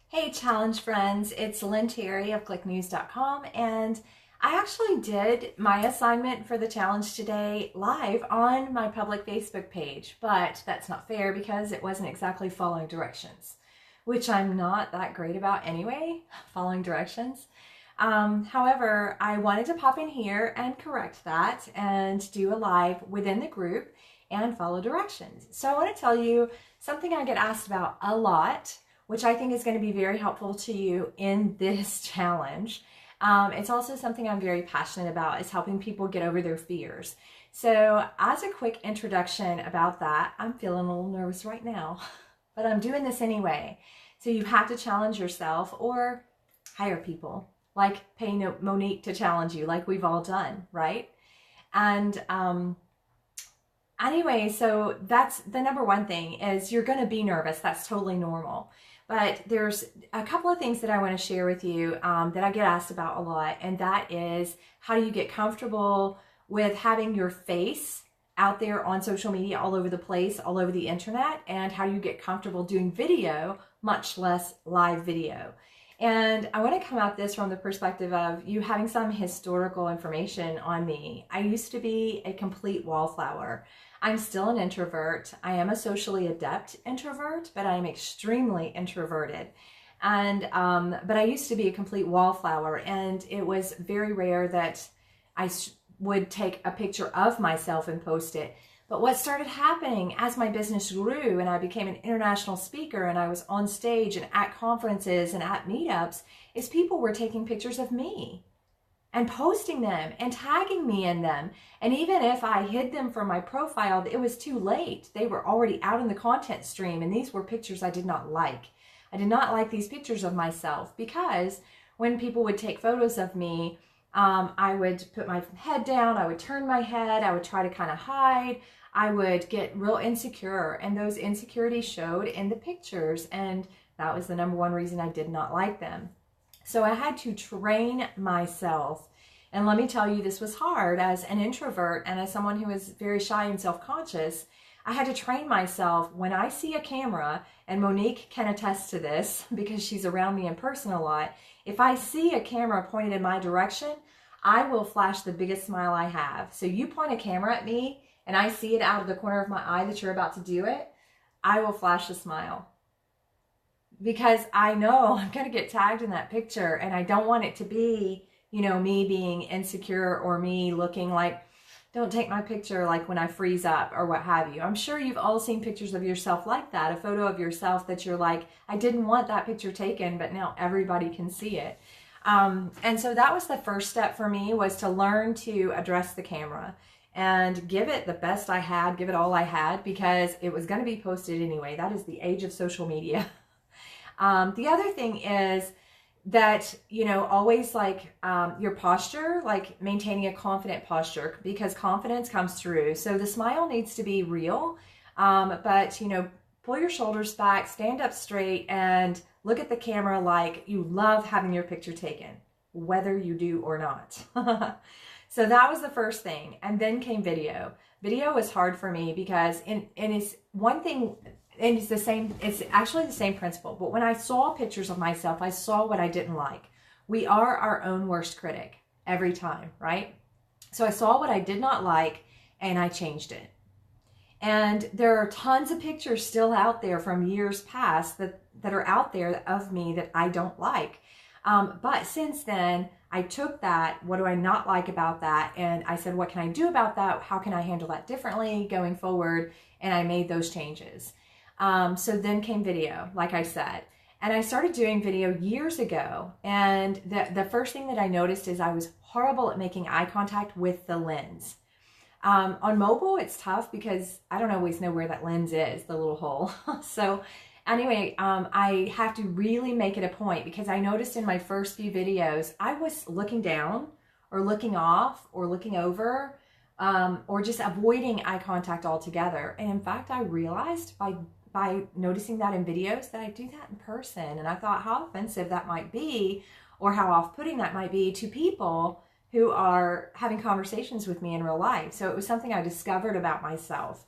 Hey challenge friends, it's Lynn Terry of clicknews.com, and I actually did my assignment for the challenge today live on my public Facebook page, but that's not fair because it wasn't exactly following directions, which I'm not that great about anyway, following directions. However, I wanted to pop in here and correct that and do a live within the group and follow directions. So I want to tell you something I get asked about a lot, which I think is going to be very helpful to you in this challenge. It's also something I'm very passionate about, is helping people get over their fears. So as a quick introduction about that, I'm feeling a little nervous right now, but I'm doing this anyway. So you have to challenge yourself or hire people, like pay Monique to challenge you, like we've all done, right? And anyway, so that's the number one thing, is you're going to be nervous. That's totally normal. But there's a couple of things that I want to share with you that I get asked about a lot, and that is, how do you get comfortable with having your face out there on social media all over the place, all over the internet, and how do you get comfortable doing video, much less live video. And I want to come at this from the perspective of you having some historical information on me. I used to be a complete wallflower. I'm still an introvert. I am a socially adept introvert, but I am extremely introverted. And but I used to be a complete wallflower, and it was very rare that I would take a picture of myself and post it. But what started happening as my business grew and I became an international speaker and I was on stage and at conferences and at meetups, is people were taking pictures of me and posting them and tagging me in them. And even if I hid them from my profile, it was too late. They were already out in the content stream, and these were pictures I did not like. I did not like these pictures of myself, because when people would take photos of me, I would put my head down, I would turn my head, I would try to kind of hide, I would get real insecure, and those insecurities showed in the pictures, and that was the number one reason I did not like them. So I had to train myself, and let me tell you, this was hard as an introvert and as someone who is very shy and self-conscious. I had to train myself when I see a camera, and Monique can attest to this because she's around me in person a lot. If I see a camera pointed in my direction, I will flash the biggest smile I have. So you point a camera at me and I see it out of the corner of my eye that you're about to do it, I will flash a smile. Because I know I'm going to get tagged in that picture, and I don't want it to be, you know, me being insecure or me looking like, don't take my picture, like when I freeze up or what have you. I'm sure you've all seen pictures of yourself like that, a photo of yourself that you're like, I didn't want that picture taken, but now everybody can see it. And so that was the first step for me, was to learn to address the camera and give it the best I had, give it all I had, because it was going to be posted anyway. That is the age of social media. The other thing is that, you know, always like your posture, like maintaining a confident posture, because confidence comes through. So the smile needs to be real, but, you know, pull your shoulders back, stand up straight, and look at the camera like you love having your picture taken, whether you do or not. So that was the first thing. And then came video. Video was hard for me because, and it's one thing, and it's the same, it's actually the same principle. But when I saw pictures of myself, I saw what I didn't like. We are our own worst critic every time, right? So I saw what I did not like and I changed it. And there are tons of pictures still out there from years past that are out there of me that I don't like. But since then, I took that, what do I not like about that? And I said, what can I do about that? How can I handle that differently going forward? And I made those changes. So then came video, like I said, and I started doing video years ago. And the first thing that I noticed is I was horrible at making eye contact with the lens. On mobile, it's tough because I don't always know where that lens is, the little hole. So anyway, I have to really make it a point, because I noticed in my first few videos, I was looking down or looking off or looking over, or just avoiding eye contact altogether. And in fact, I realized by noticing that in videos that I do that in person. And I thought how offensive that might be, or how off-putting that might be to people who are having conversations with me in real life. So it was something I discovered about myself.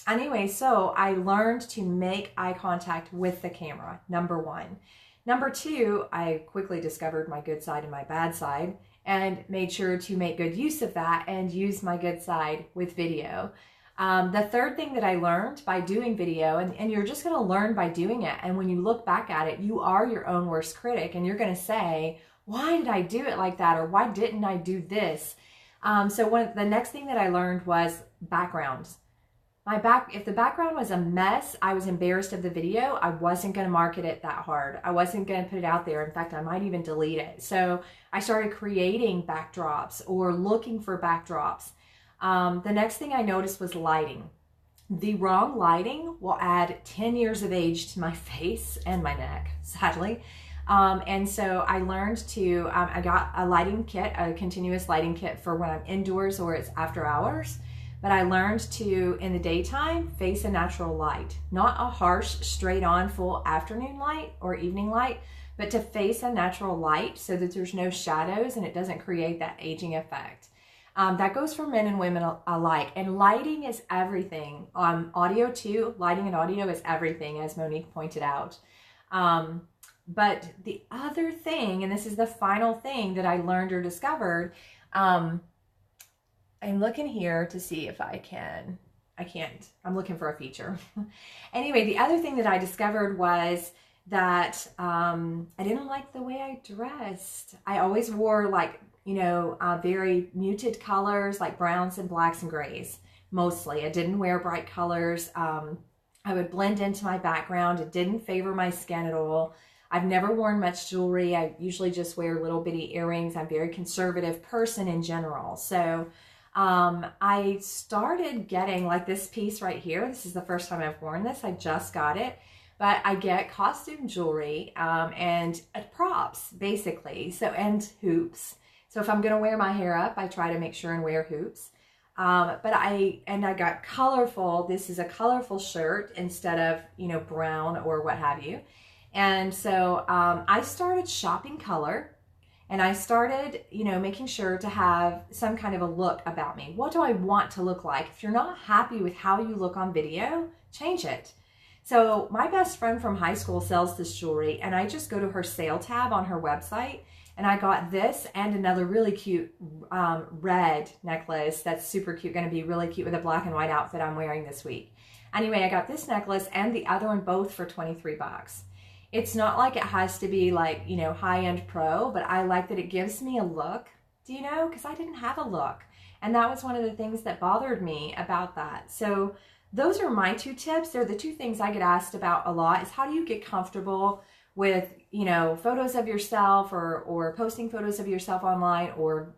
Anyway, so I learned to make eye contact with the camera, number one. Number two, I quickly discovered my good side and my bad side and made sure to make good use of that and use my good side with video. The third thing that I learned by doing video, and you're just going to learn by doing it, and when you look back at it, you are your own worst critic, and you're going to say, why did I do it like that, or why didn't I do this? So the next thing that I learned was backgrounds. If the background was a mess, I was embarrassed of the video. I wasn't going to market it that hard. I wasn't going to put it out there. In fact, I might even delete it. So I started creating backdrops or looking for backdrops. The next thing I noticed was lighting. The wrong lighting will add 10 years of age to my face and my neck, sadly. And so I learned to, I got a lighting kit, a continuous lighting kit for when I'm indoors or it's after hours. But I learned to, in the daytime, face a natural light. Not a harsh, straight on, full afternoon light or evening light, but to face a natural light so that there's no shadows and it doesn't create that aging effect. That goes for men and women alike. And lighting is everything. Audio too, lighting and audio is everything, as Monique pointed out. But the other thing, and this is the final thing that I learned or discovered, I'm looking here to see if I can't, I'm looking for a feature. Anyway, the other thing that I discovered was that I didn't like the way I dressed. I always wore like, very muted colors like browns and blacks and grays, mostly. I didn't wear bright colors. I would blend into my background. It didn't favor my skin at all. I've never worn much jewelry. I usually just wear little bitty earrings. I'm a very conservative person in general. So I started getting like this piece right here. This is the first time I've worn this. I just got it, but I get costume jewelry, and props basically. So, and hoops. So if I'm going to wear my hair up, I try to make sure and wear hoops. But I got colorful. This is a colorful shirt instead of, brown or what have you. And so, I started shopping color. And I started, making sure to have some kind of a look about me. What do I want to look like? If you're not happy with how you look on video, change it. So my best friend from high school sells this jewelry, and I just go to her sale tab on her website, and I got this and another really cute red necklace that's super cute, going to be really cute with a black and white outfit I'm wearing this week. Anyway, I got this necklace and the other one both for 23 bucks. It's not like it has to be like, high-end pro, but I like that it gives me a look, because I didn't have a look. And that was one of the things that bothered me about that. So those are my two tips. They're the two things I get asked about a lot, is how do you get comfortable with, photos of yourself or posting photos of yourself online, or,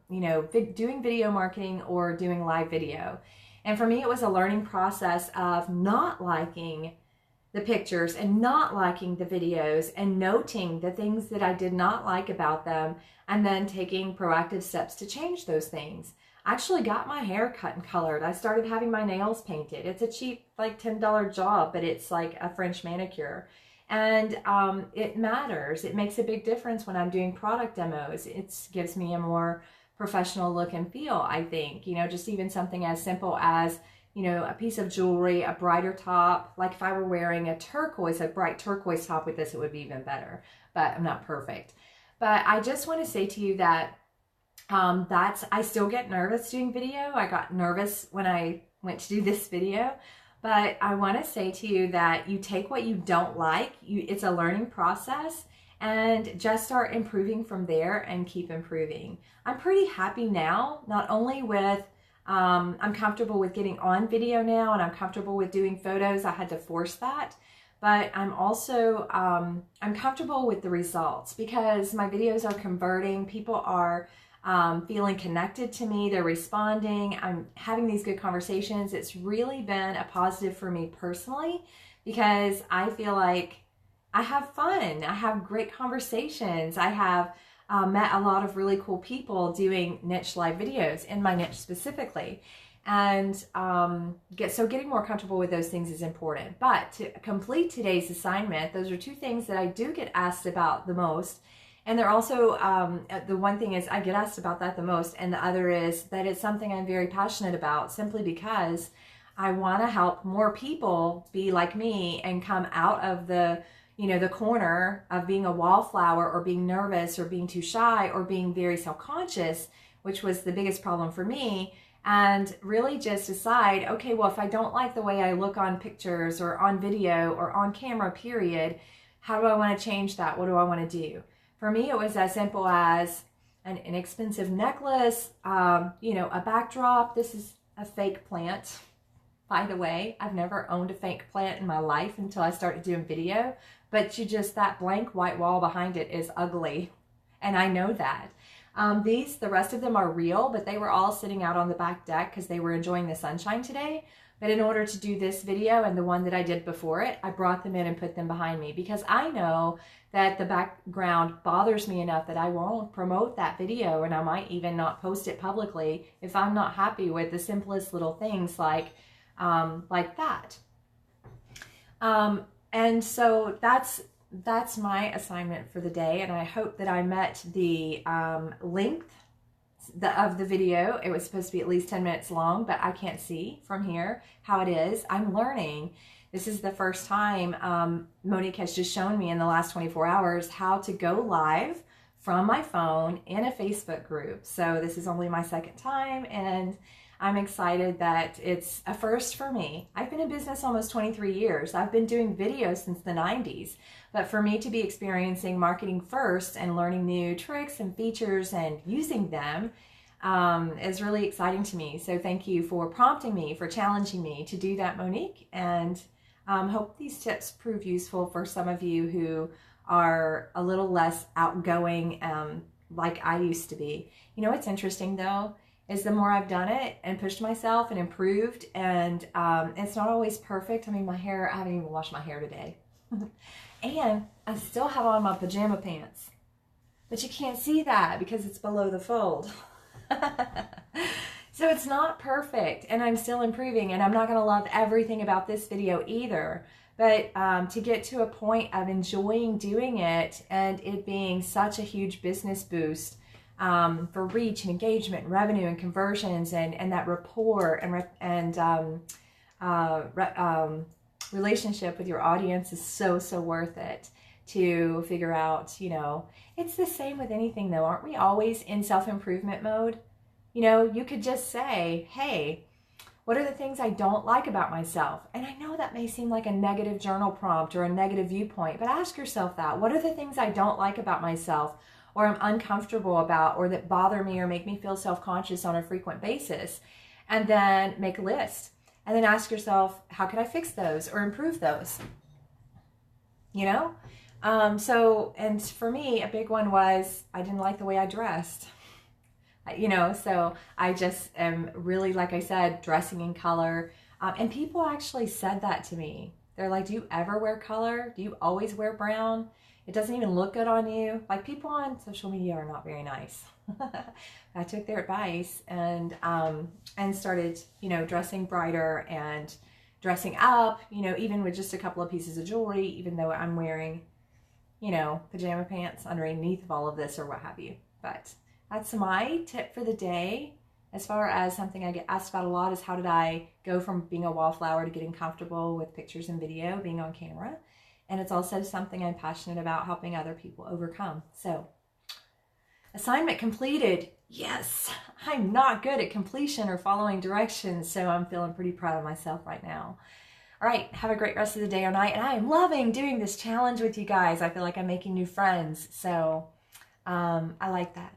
doing video marketing or doing live video. And for me, it was a learning process of not liking the pictures and not liking the videos and noting the things that I did not like about them, and then taking proactive steps to change those things. I actually got my hair cut and colored. I started having my nails painted. It's a cheap, like $10 job, but it's like a French manicure. And it matters. It makes a big difference when I'm doing product demos. It gives me a more professional look and feel, I think. Just even something as simple as a piece of jewelry, a brighter top. Like if I were wearing a bright turquoise top with this, it would be even better, but I'm not perfect. But I just want to say to you that I still get nervous doing video. I got nervous when I went to do this video, but I want to say to you that you take what you don't like, it's a learning process, and just start improving from there and keep improving. I'm pretty happy now, not only with I'm comfortable with getting on video now, and I'm comfortable with doing photos. I had to force that, but I'm also, I'm comfortable with the results because my videos are converting. People are feeling connected to me. They're responding. I'm having these good conversations. It's really been a positive for me personally, because I feel like I have fun. I have great conversations. I have met a lot of really cool people doing niche live videos in my niche specifically. And so getting more comfortable with those things is important. But to complete today's assignment, those are two things that I do get asked about the most. And they're also, the one thing is I get asked about that the most. And the other is that it's something I'm very passionate about, simply because I want to help more people be like me and come out of the, the corner of being a wallflower or being nervous or being too shy or being very self-conscious, which was the biggest problem for me, and really just decide, okay, well, if I don't like the way I look on pictures or on video or on camera, period, how do I want to change that? What do I want to do? For me, it was as simple as an inexpensive necklace, a backdrop. This is a fake plant. By the way, I've never owned a fake plant in my life until I started doing video, but that blank white wall behind it is ugly, and I know that. The rest of them are real, but they were all sitting out on the back deck because they were enjoying the sunshine today. But in order to do this video and the one that I did before it, I brought them in and put them behind me because I know that the background bothers me enough that I won't promote that video, and I might even not post it publicly if I'm not happy with the simplest little things like that. And so that's my assignment for the day, and I hope that I met the length of the video. It was supposed to be at least 10 minutes long, but I can't see from here how it is. I'm learning. This is the first time Monique has just shown me in the last 24 hours how to go live from my phone in a Facebook group. So this is only my second time, and I'm excited that it's a first for me. I've been in business almost 23 years. I've been doing videos since the 90s. But for me to be experiencing marketing first and learning new tricks and features and using them is really exciting to me. So thank you for prompting me, for challenging me to do that, Monique. And hope these tips prove useful for some of you who are a little less outgoing like I used to be. You know what's interesting though? Is the more I've done it and pushed myself and improved, and it's not always perfect. I mean, my hair, I haven't even washed my hair today. And I still have on my pajama pants. But you can't see that because it's below the fold. So it's not perfect, and I'm still improving, and I'm not going to love everything about this video either. But to get to a point of enjoying doing it and it being such a huge business boost, for reach and engagement and revenue and conversions and that rapport and relationship with your audience is so worth it to figure out. It's the same with anything though. Aren't we always in self-improvement mode? You could just say, hey, what are the things I don't like about myself? And I know that may seem like a negative journal prompt or a negative viewpoint, but ask yourself that. What are the things I don't like about myself, or I'm uncomfortable about, or that bother me or make me feel self-conscious on a frequent basis? And then make a list. And then ask yourself, how can I fix those or improve those? And for me, a big one was I didn't like the way I dressed. So I just am really, like I said, dressing in color. And people actually said that to me. They're like, do you ever wear color? Do you always wear brown? It doesn't even look good on you. Like, people on social media are not very nice. I took their advice and started, dressing brighter and dressing up, even with just a couple of pieces of jewelry, even though I'm wearing, pajama pants underneath of all of this or what have you. But that's my tip for the day. As far as something I get asked about a lot is, how did I go from being a wallflower to getting comfortable with pictures and video, being on camera? And it's also something I'm passionate about, helping other people overcome. So, assignment completed. Yes, I'm not good at completion or following directions, so I'm feeling pretty proud of myself right now. All right, have a great rest of the day or night. And I am loving doing this challenge with you guys. I feel like I'm making new friends, so I like that.